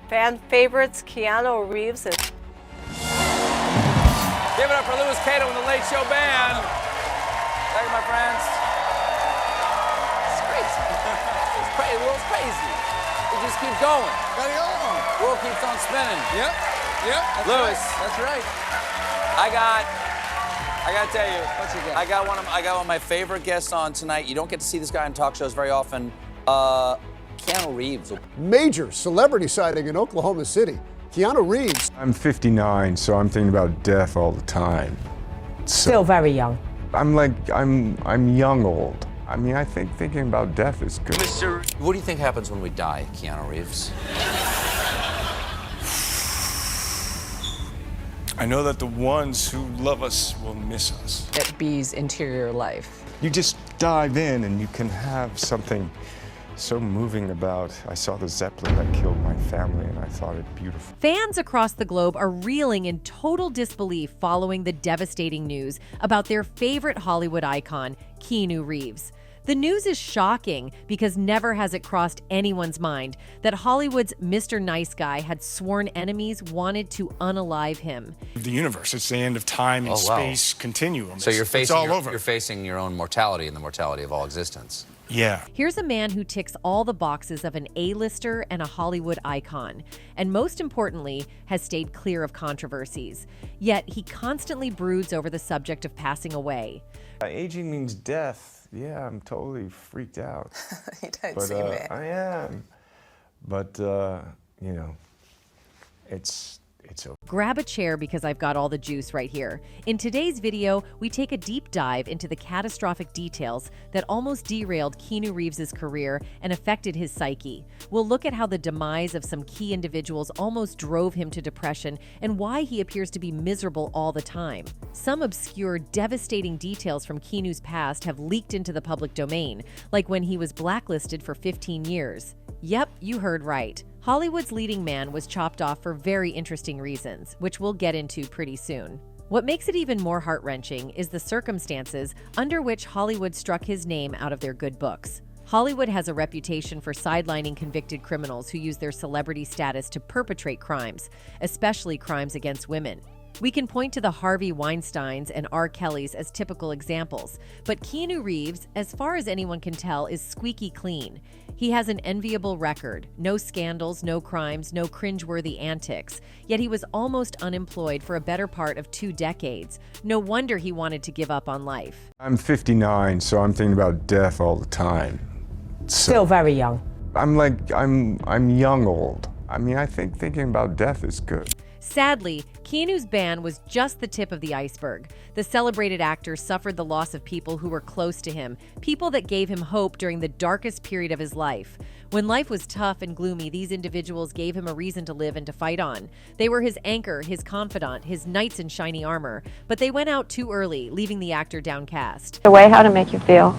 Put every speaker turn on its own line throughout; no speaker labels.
Fan favorites Keanu Reeves and
Give it up for Louis Cato and the Late Show Band. Thank you, my friends. It's crazy. It's crazy. The world's crazy. We just keep going.
Gotta go on.
The world keeps on spinning.
Yep. That's
Louis.
Right. That's right.
I gotta tell you.
What you got?
I got one of my favorite guests on tonight. You don't get to see this guy on talk shows very often. Keanu Reeves.
Major celebrity sighting in Oklahoma City. Keanu Reeves.
I'm 59, so I'm thinking about death all the time.
Still very young.
I'm young old. I mean, I think thinking about death is good.
What do you think happens when we die, Keanu Reeves?
I know that the ones who love us will miss us.
At B's interior life.
You just dive in and you can have something so moving about. I saw the Zeppelin that killed my family and I thought it beautiful.
Fans across the globe are reeling in total disbelief following the devastating news about their favorite Hollywood icon, Keanu Reeves. The news is shocking because never has it crossed anyone's mind that Hollywood's Mr. Nice Guy had sworn enemies wanted to unalive him.
The universe, it's the end of time and space continuum.
So
it's all over.
You're facing your own mortality and the mortality of all existence.
Yeah.
Here's a man who ticks all the boxes of an A-lister and a Hollywood icon, and most importantly, has stayed clear of controversies. Yet he constantly broods over the subject of passing away.
Aging means death. Yeah, I'm totally freaked out.
He doesn't seem it.
I am. But, you know, it's okay.
Grab a chair because I've got all the juice right here. In today's video, we take a deep dive into the catastrophic details that almost derailed Keanu Reeves' career and affected his psyche. We'll look at how the demise of some key individuals almost drove him to depression and why he appears to be miserable all the time. Some obscure, devastating details from Keanu's past have leaked into the public domain, like when he was blacklisted for 15 years. Yep, you heard right. Hollywood's leading man was chopped off for very interesting reasons, which we'll get into pretty soon. What makes it even more heart-wrenching is the circumstances under which Hollywood struck his name out of their good books. Hollywood has a reputation for sidelining convicted criminals who use their celebrity status to perpetrate crimes, especially crimes against women. We can point to the Harvey Weinsteins and R. Kellys as typical examples, but Keanu Reeves, as far as anyone can tell, is squeaky clean. He has an enviable record, no scandals, no crimes, no cringeworthy antics, yet he was almost unemployed for a better part of 2 decades. No wonder he wanted to give up on life.
I'm 59, so I'm thinking about death all the time.
Still very young.
I'm young old. I mean, I think thinking about death is good.
Sadly, Keanu's ban was just the tip of the iceberg. The celebrated actor suffered the loss of people who were close to him, people that gave him hope during the darkest period of his life. When life was tough and gloomy, these individuals gave him a reason to live and to fight on. They were his anchor, his confidant, his knights in shiny armor, but they went out too early, leaving the actor downcast.
the way how to make you feel.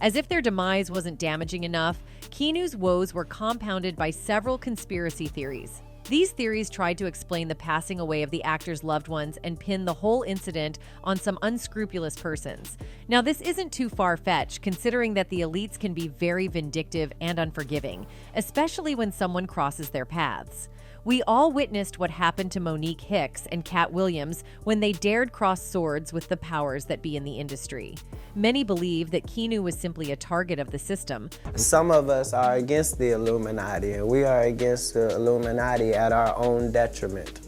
As if their demise wasn't damaging enough, Keanu's woes were compounded by several conspiracy theories. These theories tried to explain the passing away of the actor's loved ones and pin the whole incident on some unscrupulous persons. Now, this isn't too far-fetched, considering that the elites can be very vindictive and unforgiving, especially when someone crosses their paths. We all witnessed what happened to Monique Hicks and Cat Williams when they dared cross swords with the powers that be in the industry. Many believe that Keanu was simply a target of the system.
Some of us are against the Illuminati, and we are against the Illuminati at our own detriment.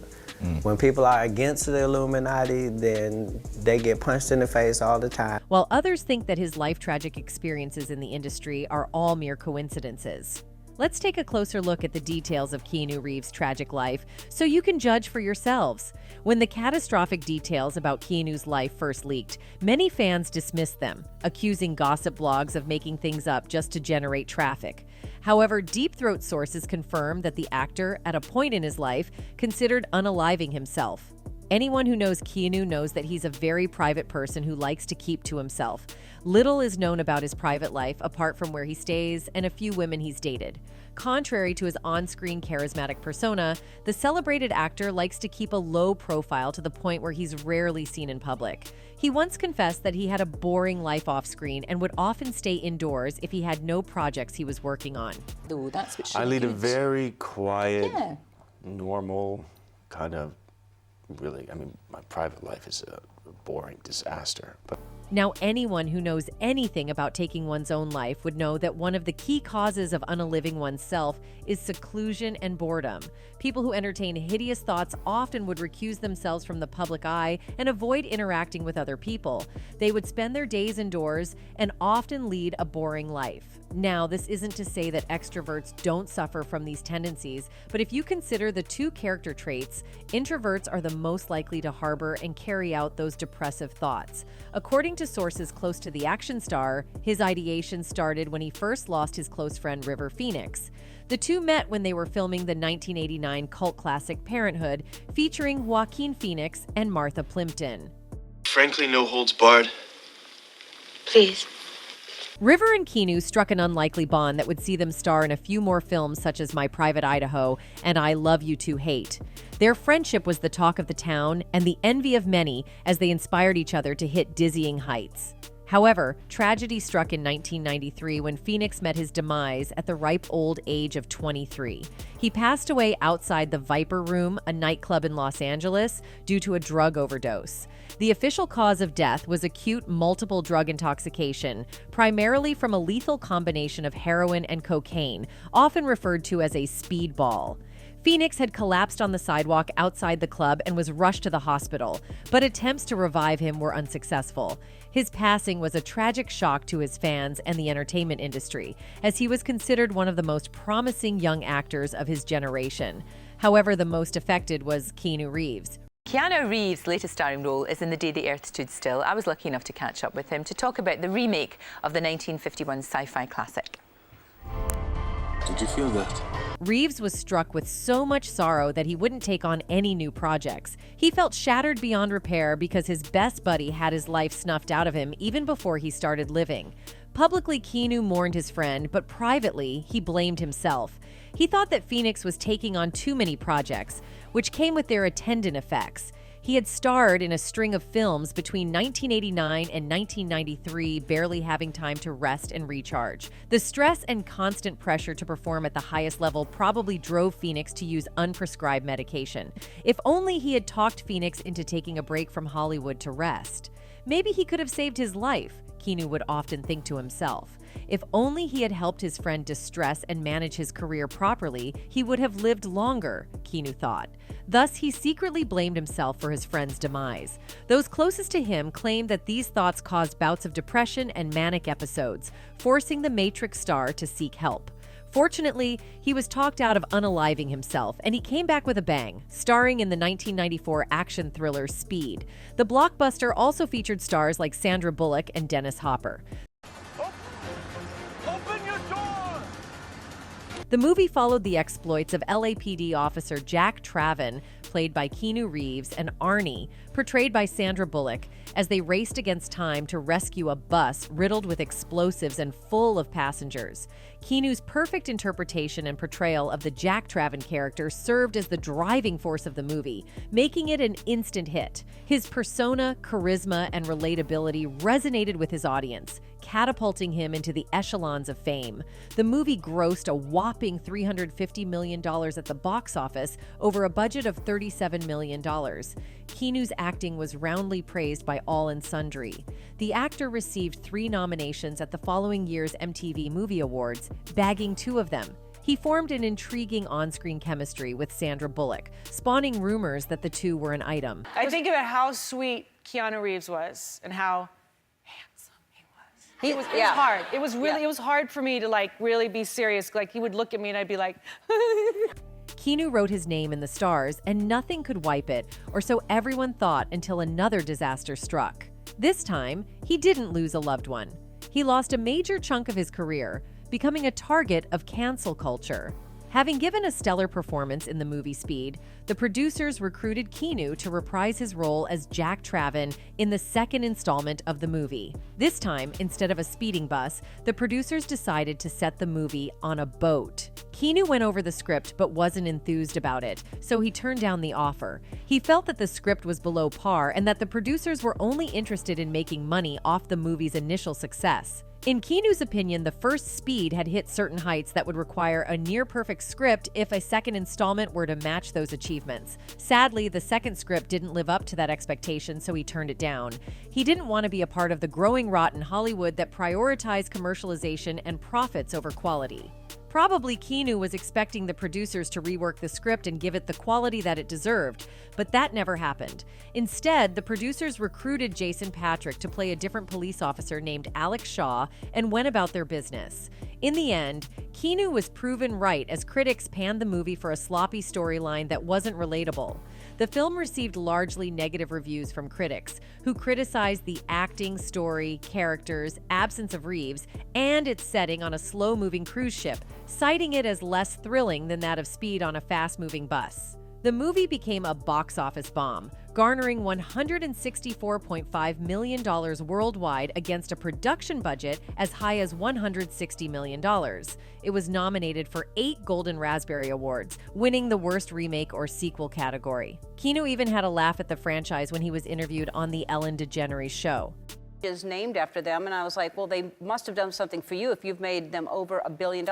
When people are against the Illuminati, then they get punched in the face all the time.
While others think that his life tragic experiences in the industry are all mere coincidences. Let's take a closer look at the details of Keanu Reeves' tragic life so you can judge for yourselves. When the catastrophic details about Keanu's life first leaked, many fans dismissed them, accusing gossip blogs of making things up just to generate traffic. However, Deep Throat sources confirm that the actor, at a point in his life, considered unaliving himself. Anyone who knows Keanu knows that he's a very private person who likes to keep to himself. Little is known about his private life apart from where he stays and a few women he's dated. Contrary to his on-screen charismatic persona, the celebrated actor likes to keep a low profile to the point where he's rarely seen in public. He once confessed that he had a boring life off-screen and would often stay indoors if he had no projects he was working on.
Ooh, that's what
I lead a
good.
very quiet,
Yeah.
normal kind of, really, I mean, my private life is a boring disaster. But
Now, anyone who knows anything about taking one's own life would know that one of the key causes of unaliving oneself is seclusion and boredom. People who entertain hideous thoughts often would recuse themselves from the public eye and avoid interacting with other people. They would spend their days indoors and often lead a boring life. Now, this isn't to say that extroverts don't suffer from these tendencies, but if you consider the two character traits, introverts are the most likely to harbor and carry out those depressive thoughts. According to sources close to the action star, his ideation started when he first lost his close friend River Phoenix. The two met when they were filming the 1989 cult classic Parenthood, featuring Joaquin Phoenix and Martha Plimpton.
Frankly, no holds barred.
Please.
River and Keanu struck an unlikely bond that would see them star in a few more films such as My Private Idaho and I Love You to Hate. Their friendship was the talk of the town and the envy of many as they inspired each other to hit dizzying heights. However, tragedy struck in 1993 when Phoenix met his demise at the ripe old age of 23. He passed away outside the Viper Room, a nightclub in Los Angeles, due to a drug overdose. The official cause of death was acute multiple drug intoxication, primarily from a lethal combination of heroin and cocaine, often referred to as a speedball. Phoenix had collapsed on the sidewalk outside the club and was rushed to the hospital, but attempts to revive him were unsuccessful. His passing was a tragic shock to his fans and the entertainment industry, as he was considered one of the most promising young actors of his generation. However, the most affected was Keanu Reeves.
Keanu Reeves' latest starring role is in The Day the Earth Stood Still. I was lucky enough to catch up with him to talk about the remake of the 1951 sci-fi classic.
Did you feel that?
Reeves was struck with so much sorrow that he wouldn't take on any new projects. He felt shattered beyond repair because his best buddy had his life snuffed out of him even before he started living. Publicly, Keanu mourned his friend, but privately, he blamed himself. He thought that Phoenix was taking on too many projects, which came with their attendant effects. He had starred in a string of films between 1989 and 1993, barely having time to rest and recharge. The stress and constant pressure to perform at the highest level probably drove Phoenix to use unprescribed medication. If only he had talked Phoenix into taking a break from Hollywood to rest. Maybe he could have saved his life, Keanu would often think to himself. If only he had helped his friend distress and manage his career properly, he would have lived longer, Keanu thought. Thus, he secretly blamed himself for his friend's demise. Those closest to him claimed that these thoughts caused bouts of depression and manic episodes, forcing the Matrix star to seek help. Fortunately, he was talked out of unaliving himself, and he came back with a bang, starring in the 1994 action thriller Speed. The blockbuster also featured stars like Sandra Bullock and Dennis Hopper. The movie followed the exploits of LAPD officer Jack Traven, played by Keanu Reeves, and Arnie, portrayed by Sandra Bullock, as they raced against time to rescue a bus riddled with explosives and full of passengers. Keanu's perfect interpretation and portrayal of the Jack Traven character served as the driving force of the movie, making it an instant hit. His persona, charisma, and relatability resonated with his audience, catapulting him into the echelons of fame. The movie grossed a whopping $350 million at the box office over a budget of $37 million. Keanu's acting was roundly praised by all and sundry. The actor received 3 nominations at the following year's MTV Movie Awards, bagging 2 of them. He formed an intriguing on-screen chemistry with Sandra Bullock, spawning rumors that the two were an item.
I think about how sweet Keanu Reeves was and how handsome he was. It was hard. It was really, it was hard for me to like really be serious. Like he would look at me and I'd be like,
Keanu wrote his name in the stars, and nothing could wipe it, or so everyone thought until another disaster struck. This time, he didn't lose a loved one. He lost a major chunk of his career, becoming a target of cancel culture. Having given a stellar performance in the movie Speed, the producers recruited Keanu to reprise his role as Jack Traven in the second installment of the movie. This time, instead of a speeding bus, the producers decided to set the movie on a boat. Keanu went over the script but wasn't enthused about it, so he turned down the offer. He felt that the script was below par and that the producers were only interested in making money off the movie's initial success. In Keanu's opinion, the first Speed had hit certain heights that would require a near-perfect script if a second installment were to match those achievements. Sadly, the second script didn't live up to that expectation, so he turned it down. He didn't want to be a part of the growing rot in Hollywood that prioritized commercialization and profits over quality. Probably Keanu was expecting the producers to rework the script and give it the quality that it deserved, but that never happened. Instead, the producers recruited Jason Patric to play a different police officer named Alex Shaw and went about their business. In the end, Keanu was proven right as critics panned the movie for a sloppy storyline that wasn't relatable. The film received largely negative reviews from critics, who criticized the acting, story, characters, absence of Reeves, and its setting on a slow-moving cruise ship, citing it as less thrilling than that of Speed on a fast-moving bus. The movie became a box office bomb, garnering $164.5 million worldwide against a production budget as high as $160 million. It was nominated for 8 Golden Raspberry Awards, winning the Worst Remake or Sequel category. Keanu even had a laugh at the franchise when he was interviewed on The Ellen DeGeneres Show.
Is named after them, and I was like, well, they must have done something for you if you've made them over $1 billion.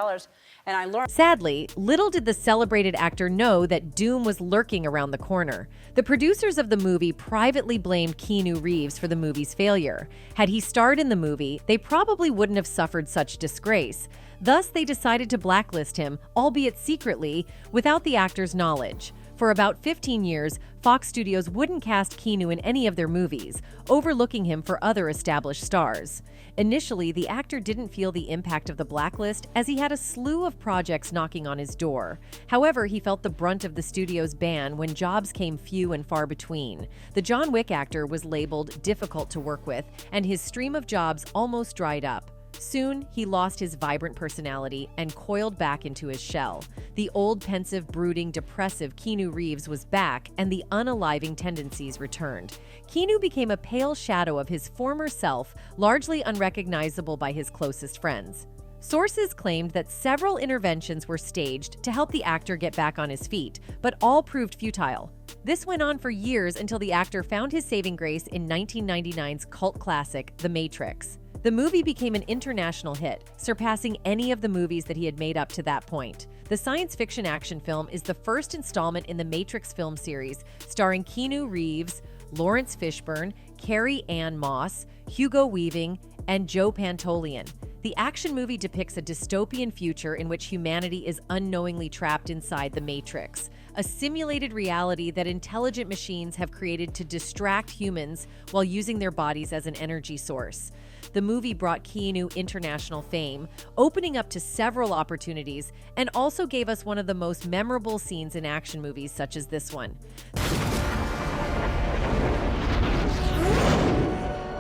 And I learned.
Sadly, little did the celebrated actor know that doom was lurking around the corner. The producers of the movie privately blamed Keanu Reeves for the movie's failure. Had he starred in the movie, they probably wouldn't have suffered such disgrace. Thus, they decided to blacklist him, albeit secretly, without the actor's knowledge. For about 15 years, Fox Studios wouldn't cast Keanu in any of their movies, overlooking him for other established stars. Initially, the actor didn't feel the impact of the blacklist as he had a slew of projects knocking on his door. However, he felt the brunt of the studio's ban when jobs came few and far between. The John Wick actor was labeled difficult to work with, and his stream of jobs almost dried up. Soon, he lost his vibrant personality and coiled back into his shell. The old, pensive, brooding, depressive Keanu Reeves was back, and the unaliving tendencies returned. Keanu became a pale shadow of his former self, largely unrecognizable by his closest friends. Sources claimed that several interventions were staged to help the actor get back on his feet, but all proved futile. This went on for years until the actor found his saving grace in 1999's cult classic, The Matrix. The movie became an international hit, surpassing any of the movies that he had made up to that point. The science fiction action film is the first installment in the Matrix film series, starring Keanu Reeves, Lawrence Fishburne, Carrie-Anne Moss, Hugo Weaving, and Joe Pantolian. The action movie depicts a dystopian future in which humanity is unknowingly trapped inside the Matrix, a simulated reality that intelligent machines have created to distract humans while using their bodies as an energy source. The movie brought Keanu international fame, opening up to several opportunities, and also gave us one of the most memorable scenes in action movies such as this one.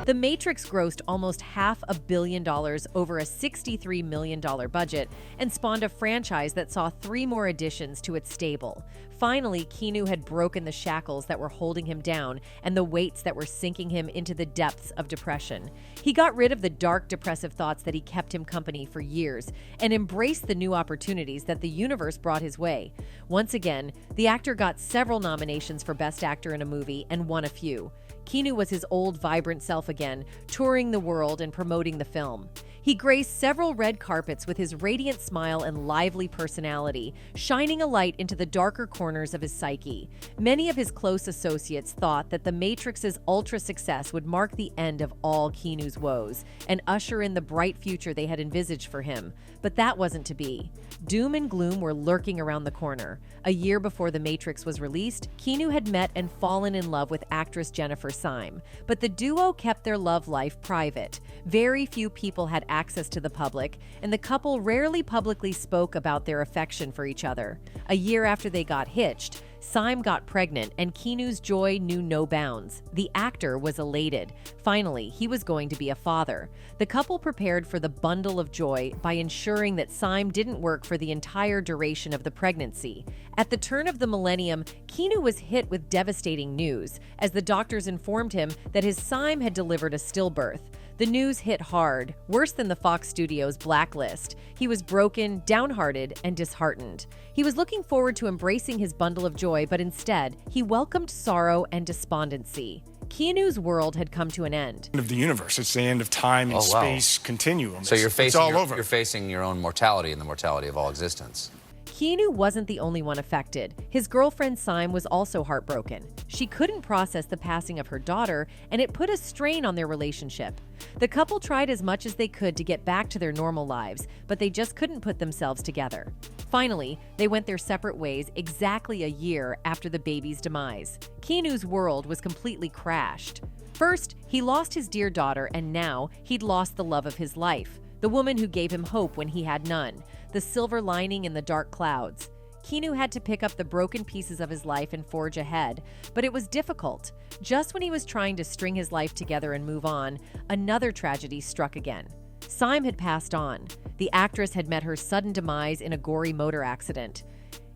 The Matrix grossed almost $500 million over a $63 million budget and spawned a franchise that saw 3 more additions to its stable. Finally, Keanu had broken the shackles that were holding him down and the weights that were sinking him into the depths of depression. He got rid of the dark, depressive thoughts that he kept him company for years and embraced the new opportunities that the universe brought his way. Once again, the actor got several nominations for Best Actor in a Movie and won a few. Keanu was his old, vibrant self again, touring the world and promoting the film. He graced several red carpets with his radiant smile and lively personality, shining a light into the darker corners of his psyche. Many of his close associates thought that The Matrix's ultra success would mark the end of all Keanu's woes and usher in the bright future they had envisaged for him. But that wasn't to be. Doom and gloom were lurking around the corner. A year before The Matrix was released, Keanu had met and fallen in love with actress Jennifer Syme. But the duo kept their love life private. Very few people had access to the public, and the couple rarely publicly spoke about their affection for each other. A year after they got hitched, Syme got pregnant, and Keanu's joy knew no bounds. The actor was elated. Finally, he was going to be a father. The couple prepared for the bundle of joy by ensuring that Syme didn't work for the entire duration of the pregnancy. At the turn of the millennium, Keanu was hit with devastating news, as the doctors informed him that his Syme had delivered a stillbirth. The news hit hard, worse than the Fox Studios' Blacklist. He was broken, downhearted, and disheartened. He was looking forward to embracing his bundle of joy, but instead, he welcomed sorrow and despondency. Keanu's world had come to an end.
Of the universe. It's the end of time and space continuum.
So
It's all over.
You're facing your own mortality and the mortality of all existence.
Keanu wasn't the only one affected. His girlfriend Syme was also heartbroken. She couldn't process the passing of her daughter, and it put a strain on their relationship. The couple tried as much as they could to get back to their normal lives, but they just couldn't put themselves together. Finally, they went their separate ways exactly a year after the baby's demise. Keanu's world was completely crashed. First, he lost his dear daughter, and now he'd lost the love of his life, the woman who gave him hope when he had none, the silver lining in the dark clouds. Keanu had to pick up the broken pieces of his life and forge ahead, but it was difficult. Just when he was trying to string his life together and move on, another tragedy struck again. Syme had passed on. The actress had met her sudden demise in a gory motor accident.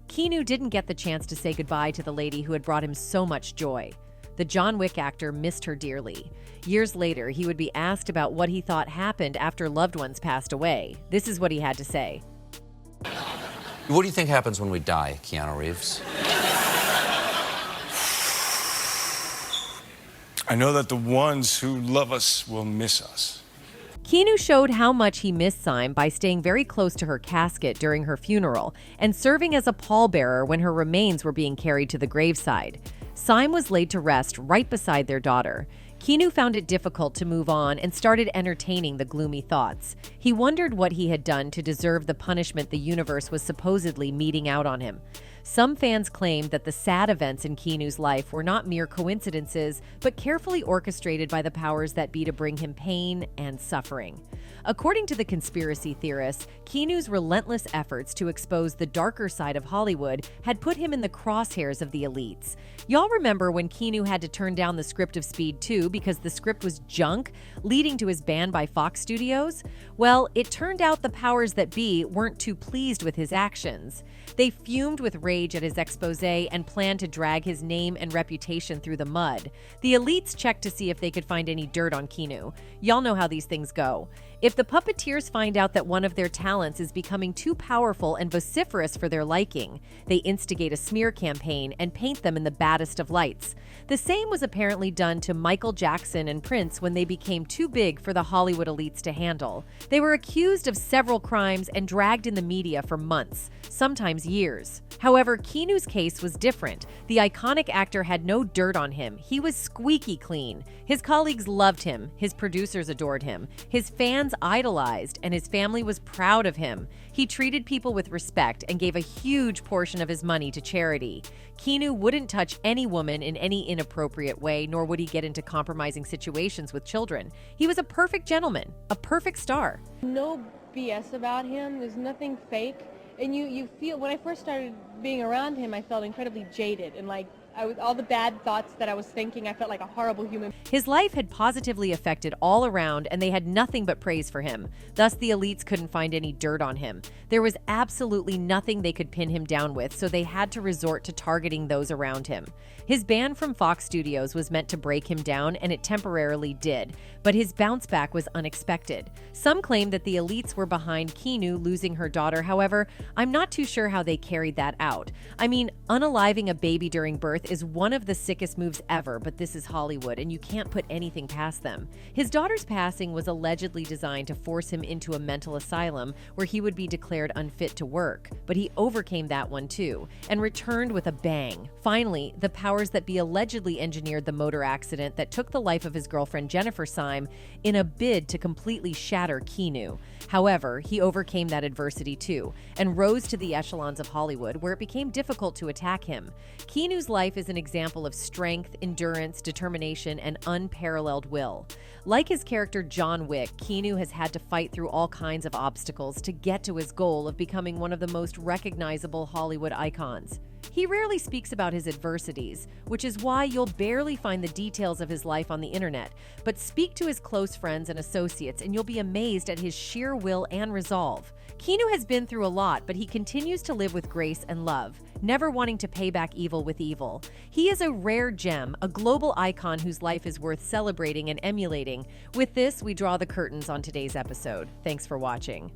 Keanu didn't get the chance to say goodbye to the lady who had brought him so much joy. The John Wick actor missed her dearly. Years later, he would be asked about what he thought happened after loved ones passed away. This is what he had to say.
What do you think happens when we die, Keanu Reeves?
I know that the ones who love us will miss us.
Keanu showed how much he missed Syme by staying very close to her casket during her funeral and serving as a pallbearer when her remains were being carried to the graveside. Syme was laid to rest right beside their daughter. Keanu found it difficult to move on and started entertaining the gloomy thoughts. He wondered what he had done to deserve the punishment the universe was supposedly meting out on him. Some fans claimed that the sad events in Keanu's life were not mere coincidences, but carefully orchestrated by the powers that be to bring him pain and suffering. According to the conspiracy theorists, Keanu's relentless efforts to expose the darker side of Hollywood had put him in the crosshairs of the elites. Y'all remember when Keanu had to turn down the script of Speed 2 because the script was junk, leading to his ban by Fox Studios? Well, it turned out the powers that be weren't too pleased with his actions. They fumed with rage at his expose and planned to drag his name and reputation through the mud. The elites checked to see if they could find any dirt on Keanu. Y'all know how these things go. If the puppeteers find out that one of their talents is becoming too powerful and vociferous for their liking, they instigate a smear campaign and paint them in the baddest of lights. The same was apparently done to Michael Jackson and Prince when they became too big for the Hollywood elites to handle. They were accused of several crimes and dragged in the media for months, sometimes years. However, Keanu's case was different. The iconic actor had no dirt on him. He was squeaky clean. His colleagues loved him, his producers adored him, his fans idolized, and his family was proud of him. He treated people with respect and gave a huge portion of his money to charity. Keanu wouldn't touch any woman in any inappropriate way, nor would he get into compromising situations with children. He was a perfect gentleman, a perfect star.
No BS about him. There's nothing fake. And you feel, when I first started being around him, I felt incredibly jaded and like all the bad thoughts that I was thinking, I felt like a horrible human.
His life had positively affected all around, and they had nothing but praise for him. Thus, the elites couldn't find any dirt on him. There was absolutely nothing they could pin him down with, so they had to resort to targeting those around him. His ban from Fox Studios was meant to break him down, and it temporarily did, but his bounce back was unexpected. Some claim that the elites were behind Keanu losing her daughter. However, I'm not too sure how they carried that out. I mean, unaliving a baby during birth is one of the sickest moves ever, but this is Hollywood, and you can't put anything past them. His daughter's passing was allegedly designed to force him into a mental asylum where he would be declared unfit to work, but he overcame that one too, and returned with a bang. Finally, the powers that be allegedly engineered the motor accident that took the life of his girlfriend Jennifer Syme in a bid to completely shatter Keanu. However, he overcame that adversity too, and rose to the echelons of Hollywood, where it became difficult to attack him. Keanu's life is an example of strength, endurance, determination, and unparalleled will. Like his character John Wick, Keanu has had to fight through all kinds of obstacles to get to his goal of becoming one of the most recognizable Hollywood icons. He rarely speaks about his adversities, which is why you'll barely find the details of his life on the internet, but speak to his close friends and associates and you'll be amazed at his sheer will and resolve. Keanu has been through a lot, but he continues to live with grace and love, never wanting to pay back evil with evil. He is a rare gem, a global icon whose life is worth celebrating and emulating. With this, we draw the curtains on today's episode. Thanks for watching.